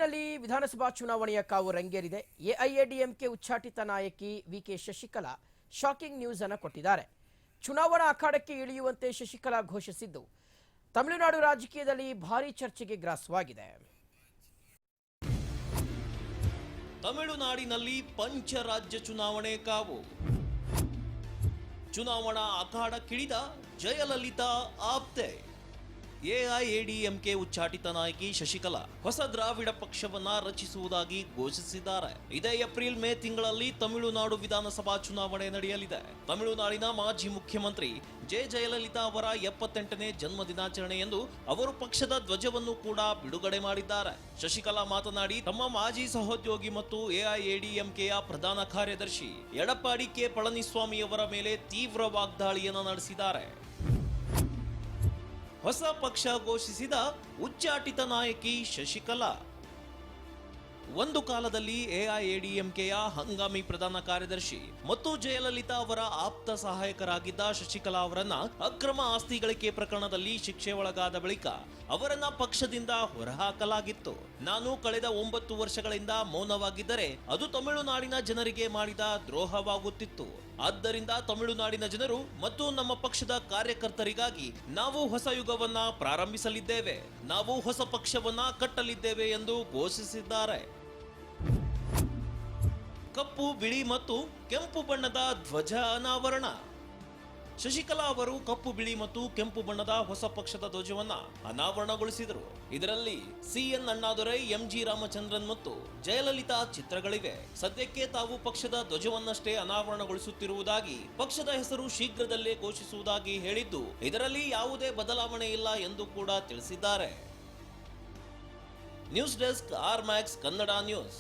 ನಲ್ಲಿ ವಿಧಾನಸಭಾ ಚುನಾವಣೆಯ ಕಾವು ರಂಗೇರಿದೆ. ಎಐಎಡಿಎಂಕೆ ಉಚ್ಚಾಟಿತ ನಾಯಕಿ ವಿಕೆ ಶಶಿಕಲಾ ಶಾಕಿಂಗ್ ನ್ಯೂಸ್ ಅನ್ನು ಕೊಟ್ಟಿದ್ದಾರೆ. ಚುನಾವಣಾ ಅಖಾಡಕ್ಕೆ ಇಳಿಯುವಂತೆ ಶಶಿಕಲಾ ಘೋಷಿಸಿದ್ದು ತಮಿಳುನಾಡು ರಾಜಕೀಯದಲ್ಲಿ ಭಾರೀ ಚರ್ಚೆಗೆ ಗ್ರಾಸವಾಗಿದೆ. ತಮಿಳುನಾಡಿನಲ್ಲಿ ಪಂಚರಾಜ್ಯ ಚುನಾವಣೆ ಕಾವು. ಚುನಾವಣಾ ಅಖಾಡಕ್ಕಿಳಿದ ಜಯಲಲಿತಾ ಆಪ್ತೆ. ಎಐಎಡಿಎಂಕೆ ಉಚ್ಚಾಟಿತ ನಾಯಕಿ ಶಶಿಕಲಾ ಹೊಸ ದ್ರಾವಿಡ ಪಕ್ಷವನ್ನ ರಚಿಸುವುದಾಗಿ ಘೋಷಿಸಿದ್ದಾರೆ. ಇದೇ ಏಪ್ರಿಲ್ ಮೇ ತಿಂಗಳಲ್ಲಿ ತಮಿಳುನಾಡು ವಿಧಾನಸಭಾ ಚುನಾವಣೆ ನಡೆಯಲಿದೆ. ತಮಿಳುನಾಡಿನ ಮಾಜಿ ಮುಖ್ಯಮಂತ್ರಿ ಜಯಲಲಿತಾ ಅವರ 78ನೇ ಜನ್ಮ ದಿನಾಚರಣೆಯಂದು ಅವರು ಪಕ್ಷದ ಧ್ವಜವನ್ನು ಕೂಡ ಬಿಡುಗಡೆ ಮಾಡಿದ್ದಾರೆ. ಶಶಿಕಲಾ ಮಾತನಾಡಿ, ತಮ್ಮ ಮಾಜಿ ಸಹೋದ್ಯೋಗಿ ಮತ್ತು ಎಐಎಡಿಎಂಕೆಯ ಪ್ರಧಾನ ಕಾರ್ಯದರ್ಶಿ ಎಡಪ್ಪಾಡಿ ಕೆ ಪಳನಿಸ್ವಾಮಿ ಅವರ ಮೇಲೆ ತೀವ್ರ ವಾಗ್ದಾಳಿಯನ್ನು ನಡೆಸಿದ್ದಾರೆ. ಹೊಸ ಪಕ್ಷ ಘೋಷಿಸಿದ ಉಚ್ಚಾಟಿತ ನಾಯಕಿ ಶಶಿಕಲಾ. ಒಂದು ಕಾಲದಲ್ಲಿ ಎಐಎಡಿಎಂಕೆಯ ಹಂಗಾಮಿ ಪ್ರಧಾನ ಕಾರ್ಯದರ್ಶಿ ಮತ್ತು ಜಯಲಲಿತಾ ಅವರ ಆಪ್ತ ಸಹಾಯಕರಾಗಿದ್ದ ಶಶಿಕಲಾ ಅವರನ್ನ ಅಕ್ರಮ ಆಸ್ತಿ ಗಳಿಕೆ ಪ್ರಕರಣದಲ್ಲಿ ಶಿಕ್ಷೆ ಒಳಗಾದ ಬಳಿಕ ಅವರನ್ನ ಪಕ್ಷದಿಂದ ಹೊರಹಾಕಲಾಗಿತ್ತು. ನಾನು ಕಳೆದ 9 ವರ್ಷಗಳಿಂದ ಮೌನವಾಗಿದ್ದರೆ ಅದು ತಮಿಳುನಾಡಿನ ಜನರಿಗೆ ಮಾಡಿದ ದ್ರೋಹವಾಗುತ್ತಿತ್ತು. ಆದ್ದರಿಂದ ತಮಿಳುನಾಡಿನ ಜನರು ಮತ್ತು ನಮ್ಮ ಪಕ್ಷದ ಕಾರ್ಯಕರ್ತರಿಗಾಗಿ ನಾವು ಹೊಸ ಯುಗವನ್ನ ಪ್ರಾರಂಭಿಸಲಿದ್ದೇವೆ, ನಾವು ಹೊಸ ಪಕ್ಷವನ್ನ ಕಟ್ಟಲಿದ್ದೇವೆ ಎಂದು ಘೋಷಿಸಿದ್ದಾರೆ. ಕಪ್ಪು, ಬಿಳಿ ಮತ್ತು ಕೆಂಪು ಬಣ್ಣದ ಧ್ವಜ ಅನಾವರಣ. ಶಶಿಕಲಾ ಅವರು ಕಪ್ಪು, ಬಿಳಿ ಮತ್ತು ಕೆಂಪು ಬಣ್ಣದ ಹೊಸ ಪಕ್ಷದ ಧ್ವಜವನ್ನ ಅನಾವರಣಗೊಳಿಸಿದರು. ಇದರಲ್ಲಿ ಸಿಎನ್ ಅಣ್ಣಾದೊರೈ, ಎಂಜಿ ರಾಮಚಂದ್ರನ್ ಮತ್ತು ಜಯಲಲಿತಾ ಚಿತ್ರಗಳಿವೆ. ಸದ್ಯಕ್ಕೆ ತಾವು ಪಕ್ಷದ ಧ್ವಜವನ್ನಷ್ಟೇ ಅನಾವರಣಗೊಳಿಸುತ್ತಿರುವುದಾಗಿ, ಪಕ್ಷದ ಹೆಸರು ಶೀಘ್ರದಲ್ಲೇ ಘೋಷಿಸುವುದಾಗಿ ಹೇಳಿದ್ದು, ಇದರಲ್ಲಿ ಯಾವುದೇ ಬದಲಾವಣೆ ಇಲ್ಲ ಎಂದು ಕೂಡ ತಿಳಿಸಿದ್ದಾರೆ. News desk, R max Kannada news.